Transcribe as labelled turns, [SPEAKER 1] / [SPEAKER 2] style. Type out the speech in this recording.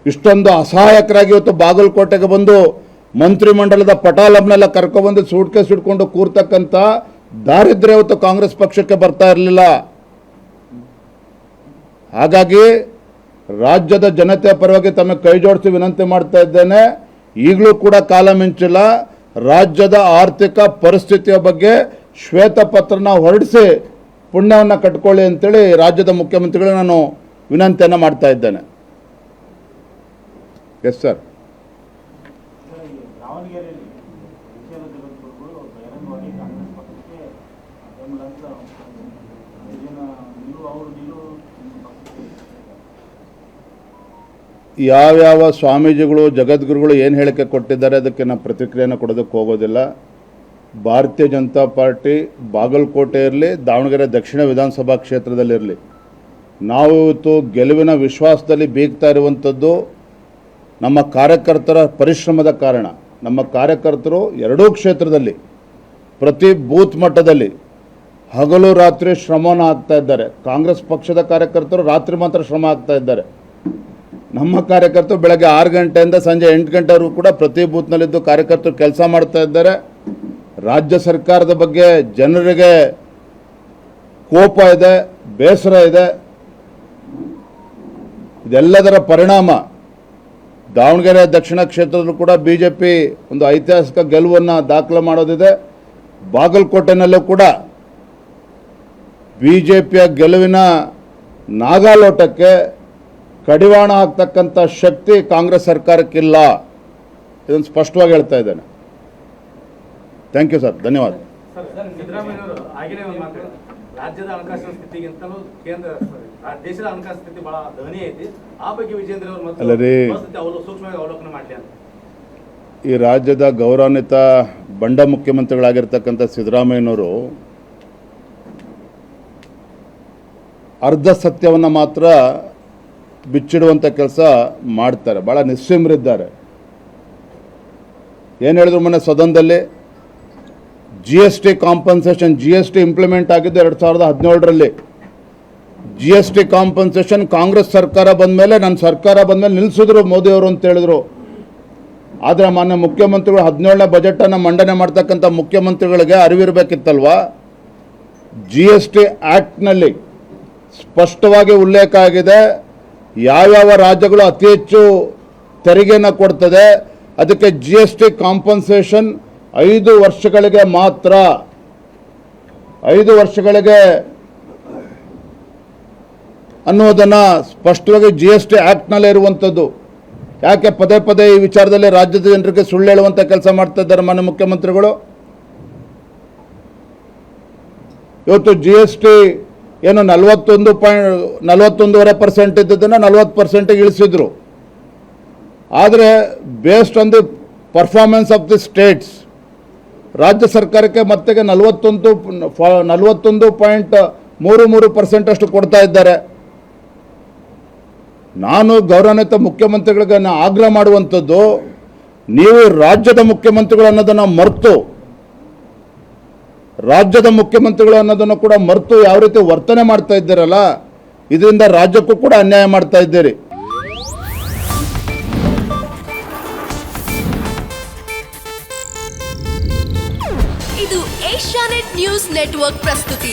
[SPEAKER 1] ಇಷ್ಟೊಂದು ಅಸಹಾಯಕರಾಗಿ ಇವತ್ತು ಬಾಗಲಕೋಟೆಗೆ ಬಂದು ಮಂತ್ರಿಮಂಡಲದ ಪಟಾಲಮ್ನೆಲ್ಲ ಕರ್ಕೊಬಂದು ಸೂಟ್ಕೇಸ್ ಇಟ್ಕೊಂಡು ಕೂರ್ತಕ್ಕಂಥ ದಾರಿದ್ರ್ಯ ಇವತ್ತು ಕಾಂಗ್ರೆಸ್ ಪಕ್ಷಕ್ಕೆ ಬರ್ತಾ ಇರಲಿಲ್ಲ. ಹಾಗಾಗಿ ರಾಜ್ಯದ ಜನತೆಯ ಪರವಾಗಿ ತಮಗೆ ಕೈ ಜೋಡಿಸಿ ವಿನಂತಿ ಮಾಡ್ತಾ ಇದ್ದೇನೆ. ಈಗಲೂ ಕೂಡ ಕಾಲ ಮಿಂಚಿಲ್ಲ. ರಾಜ್ಯದ ಆರ್ಥಿಕ ಪರಿಸ್ಥಿತಿಯ ಬಗ್ಗೆ ಶ್ವೇತಪತ್ರನ ಹೊರಡಿಸಿ ಪುಣ್ಯವನ್ನು ಕಟ್ಕೊಳ್ಳಿ ಅಂತೇಳಿ ರಾಜ್ಯದ ಮುಖ್ಯಮಂತ್ರಿಗಳು ನಾನು ವಿನಂತಿಯನ್ನು ಮಾಡ್ತಾ ಇದ್ದೇನೆ. Yes sir. ಯಾವ್ಯಾವ ಸ್ವಾಮೀಜಿಗಳು ಜಗದ್ಗುರುಗಳು ಏನು ಹೇಳಿಕೆ ಕೊಟ್ಟಿದ್ದಾರೆ ಅದಕ್ಕೆ ನಾನು ಪ್ರತಿಕ್ರಿಯೆಯನ್ನು ಕೊಡೋದಕ್ಕೆ ಹೋಗೋದಿಲ್ಲ. ಭಾರತೀಯ ಜನತಾ ಪಾರ್ಟಿ ಬಾಗಲಕೋಟೆ ಇರಲಿ, ದಾವಣಗೆರೆ ದಕ್ಷಿಣ ವಿಧಾನಸಭಾ ಕ್ಷೇತ್ರದಲ್ಲಿರಲಿ, ನಾವು ಇವತ್ತು ಗೆಲುವಿನ ವಿಶ್ವಾಸದಲ್ಲಿ ಬೀಗ್ತಾ ಇರುವಂಥದ್ದು ನಮ್ಮ ಕಾರ್ಯಕರ್ತರ ಪರಿಶ್ರಮದ ಕಾರಣ. ನಮ್ಮ ಕಾರ್ಯಕರ್ತರು ಎರಡೂ ಕ್ಷೇತ್ರದಲ್ಲಿ ಪ್ರತಿ ಬೂತ್ ಮಟ್ಟದಲ್ಲಿ ಹಗಲು ರಾತ್ರಿ ಶ್ರಮವನ್ನು ಹಾಕ್ತಾ ಇದ್ದಾರೆ. ಕಾಂಗ್ರೆಸ್ ಪಕ್ಷದ ಕಾರ್ಯಕರ್ತರು ರಾತ್ರಿ ಮಾತ್ರ ಶ್ರಮ ಹಾಕ್ತಾ ಇದ್ದಾರೆ. ನಮ್ಮ ಕಾರ್ಯಕರ್ತರು ಬೆಳಗ್ಗೆ 6 ಗಂಟೆಯಿಂದ ಸಂಜೆ 8 ಗಂಟೆವರೆಗೂ ಕೂಡ ಪ್ರತಿ ಬೂತ್ನಲ್ಲಿದ್ದು ಕಾರ್ಯಕರ್ತರು ಕೆಲಸ ಮಾಡ್ತಾ ಇದ್ದಾರೆ. ರಾಜ್ಯ ಸರ್ಕಾರದ ಬಗ್ಗೆ ಜನರಿಗೆ ಕೋಪ ಇದೆ, ಬೇಸರ ಇದೆ. ಇದೆಲ್ಲದರ ಪರಿಣಾಮ ದಾವಣಗೆರೆ ದಕ್ಷಿಣ ಕ್ಷೇತ್ರದಲ್ಲೂ ಕೂಡ ಬಿಜೆಪಿ ಒಂದು ಐತಿಹಾಸಿಕ ಗೆಲುವನ್ನು ದಾಖಲೆ ಮಾಡೋದಿದೆ. ಬಾಗಲಕೋಟೆನಲ್ಲೂ ಕೂಡ ಬಿಜೆಪಿಯ ಗೆಲುವಿನ ನಾಗಾಲೋಟಕ್ಕೆ ಕಡಿವಾಣ ಹಾಕ್ತಕ್ಕಂಥ ಶಕ್ತಿ ಕಾಂಗ್ರೆಸ್ ಸರ್ಕಾರಕ್ಕಿಲ್ಲ. ಇದನ್ನು ಸ್ಪಷ್ಟವಾಗಿ ಹೇಳ್ತಾ ಇದ್ದೇನೆ. ಥ್ಯಾಂಕ್ ಯು ಸರ್, ಧನ್ಯವಾದ.
[SPEAKER 2] ರಾಜ್ಯದ ಹಣಕಾಸಿನ ಸ್ಥಿತಿಗಿಂತಲೂ ದೇಶದ ಹಣಕಾಸಿನ ಸ್ಥಿತಿ ಬಹಳ ದಯನೀಯ ಐತಿ. ಆ ಬಗ್ಗೆ ವಿಜೇಂದ್ರ ಅವರು ಸೂಕ್ಷ್ಮವಾಗಿ ಅವಲೋಕನ ಮಾಡಲಿ ಅಂತ
[SPEAKER 1] ಈ ರಾಜ್ಯದ ಗೌರವಾನ್ವಿತ ಬಂಡ ಮುಖ್ಯಮಂತ್ರಿಗಳಾಗಿರ್ತಕ್ಕಂಥ ಸಿದ್ದರಾಮಯ್ಯನವರು ಅರ್ಧ ಸತ್ಯವನ್ನು ಮಾತ್ರ ಬಿಚ್ಚಿಡುವಂಥ ಕೆಲಸ ಮಾಡ್ತಾರೆ. ಭಾಳ ನಿಸ್ಸೀಮರಿದ್ದಾರೆ. ಏನು ಹೇಳಿದ್ರು ಮೊನ್ನೆ ಸದನದಲ್ಲಿ GST ಕಾಂಪನ್ಸೇಷನ್, GST ಇಂಪ್ಲಿಮೆಂಟ್ ಆಗಿದ್ದು 2017ರಲ್ಲಿ. GST ಕಾಂಪನ್ಸೇಷನ್ ಕಾಂಗ್ರೆಸ್ ಸರ್ಕಾರ ಬಂದ ಮೇಲೆ, ನನ್ನ ಸರ್ಕಾರ ಬಂದ ಮೇಲೆ ನಿಲ್ಲಿಸಿದ್ರು ಮೋದಿಯವರು ಅಂತ ಹೇಳಿದ್ರು. ಆದರೆ ಮಾನ್ಯ ಮುಖ್ಯಮಂತ್ರಿಗಳು 17ನೇ ಬಜೆಟನ್ನು ಮಂಡನೆ ಮಾಡ್ತಕ್ಕಂಥ ಮುಖ್ಯಮಂತ್ರಿಗಳಿಗೆ ಅರಿವಿರಬೇಕಿತ್ತಲ್ವಾ. GST ಆ್ಯಕ್ಟ್ನಲ್ಲಿ ಸ್ಪಷ್ಟವಾಗಿ ಉಲ್ಲೇಖ ಆಗಿದೆ ಯಾವ್ಯಾವ ರಾಜ್ಯಗಳು ಅತಿ ಹೆಚ್ಚು ತೆರಿಗೆಯನ್ನು ಕೊಡ್ತದೆ, ಅದಕ್ಕೆ GST ಕಾಂಪನ್ಸೇಷನ್ 5 ವರ್ಷಗಳಿಗೆ ಮಾತ್ರ, 5 ವರ್ಷಗಳಿಗೆ ಅನ್ನೋದನ್ನು ಸ್ಪಷ್ಟವಾಗಿ GST ಆ್ಯಕ್ಟ್ನಲ್ಲೇ ಇರುವಂಥದ್ದು. ಯಾಕೆ ಪದೇ ಪದೇ ಈ ವಿಚಾರದಲ್ಲಿ ರಾಜ್ಯದ ಜನರಿಗೆ ಸುಳ್ಳು ಹೇಳುವಂಥ ಕೆಲಸ ಮಾಡ್ತಾ ಇದ್ದಾರೆ ಮಾನ್ಯ ಮುಖ್ಯಮಂತ್ರಿಗಳು? ಇವತ್ತು GST ಏನು 41.41% ಇದ್ದದನ್ನು 40% ಇಳಿಸಿದ್ರು. ಆದರೆ based on the performance of the States ರಾಜ್ಯ ಸರ್ಕಾರಕ್ಕೆ ಮತ್ತೆಗೆ 41.33% ಅಷ್ಟು ಕೊಡ್ತಾ ಇದ್ದಾರೆ. ನಾನು ಗೌರವಾನ್ವಿತ ಮುಖ್ಯಮಂತ್ರಿಗಳಿಗೆ ಆಗ್ರಹ ಮಾಡುವಂಥದ್ದು, ನೀವು ರಾಜ್ಯದ ಮುಖ್ಯಮಂತ್ರಿಗಳು ಅನ್ನೋದನ್ನು ಮರೆತು, ರಾಜ್ಯದ ಮುಖ್ಯಮಂತ್ರಿಗಳು ಅನ್ನೋದನ್ನು ಕೂಡ ಮರೆತು ಯಾವ ರೀತಿ ವರ್ತನೆ ಮಾಡ್ತಾ ಇದ್ದೀರಲ್ಲ, ಇದರಿಂದ ರಾಜ್ಯಕ್ಕೂ ಕೂಡ ಅನ್ಯಾಯ ಮಾಡ್ತಾ ಇದ್ದೀರಿ.
[SPEAKER 3] ಇದು ಏಷ್ಯಾನೆಟ್ ನ್ಯೂಸ್ ನೆಟ್ವರ್ಕ್ ಪ್ರಸ್ತುತಿ.